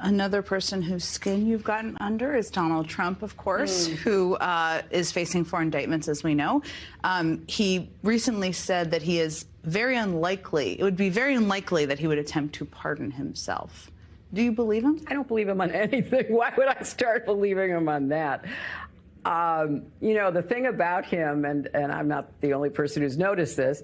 Another person whose skin you've gotten under is Donald Trump, of course, who is facing 4 indictments, as we know. He recently said that he is very unlikely, it would be very unlikely that he would attempt to pardon himself. Do you believe him? I don't believe him on anything. Why would I start believing him on that? You know, the thing about him, and I'm not the only person who's noticed this,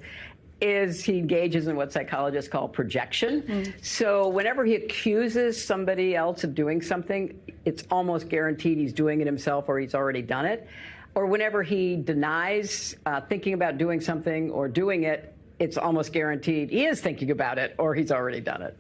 is he engages in what psychologists call projection. So whenever he accuses somebody else of doing something, it's almost guaranteed he's doing it himself or he's already done it. Or whenever he denies thinking about doing something or doing it, it's almost guaranteed he is thinking about it or he's already done it.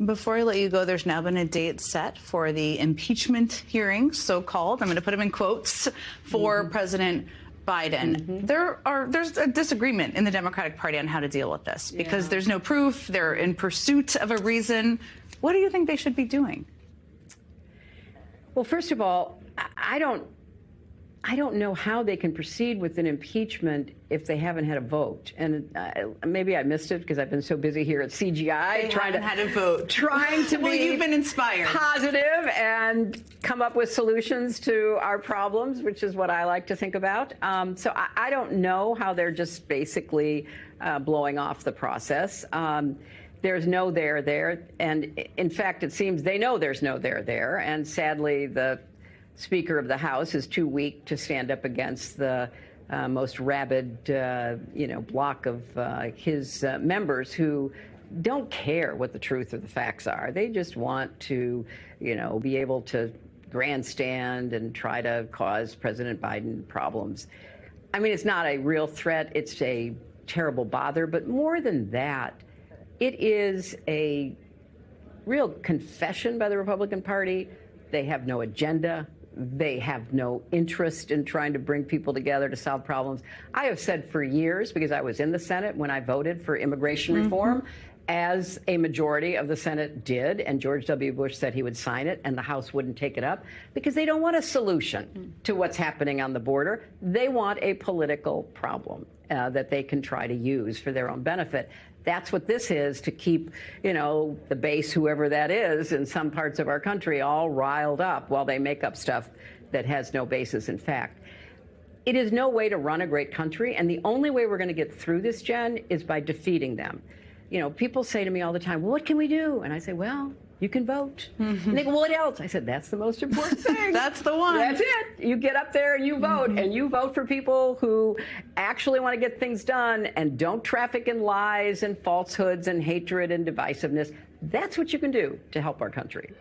Before I let you go, there's now been a date set for the impeachment hearings, so-called, I'm going to put them in quotes, for President Biden. There's a disagreement in the Democratic Party on how to deal with this because there's no proof. They're in pursuit of a reason. What do you think they should be doing? Well, first of all, I don't know how they can proceed with an impeachment if they haven't had a vote. And maybe I missed it because I've been so busy here at CGI trying to well, you've been inspired, positive, and come up with solutions to our problems, which is what I like to think about. So I don't know how they're just basically blowing off the process. There's no there, and in fact, it seems they know there's no there, and sadly, the Speaker of the House is too weak to stand up against the most rabid, block of his members who don't care what the truth or the facts are. They just want to, be able to grandstand and try to cause President Biden problems. I mean, it's not a real threat. It's a terrible bother. But more than that, it is a real confession by the Republican Party. They have no agenda. They have no interest in trying to bring people together to solve problems. I have said for years, because I was in the Senate when I voted for immigration reform, as a majority of the Senate did, and George W. Bush said he would sign it, and the House wouldn't take it up, because they don't want a solution to what's happening on the border. They want a political problem that they can try to use for their own benefit. That's what this is, to keep, the base, whoever that is, in some parts of our country all riled up while they make up stuff that has no basis in fact. It is no way to run a great country, and the only way we're going to get through this, Jen, is by defeating them. People say to me all the time, well, what can we do? And I say, well, you can vote. And they go, well, what else? I said, that's the most important thing. That's the one. That's it. You get up there and you vote, and you vote for people who actually want to get things done and don't traffic in lies and falsehoods and hatred and divisiveness. That's what you can do to help our country.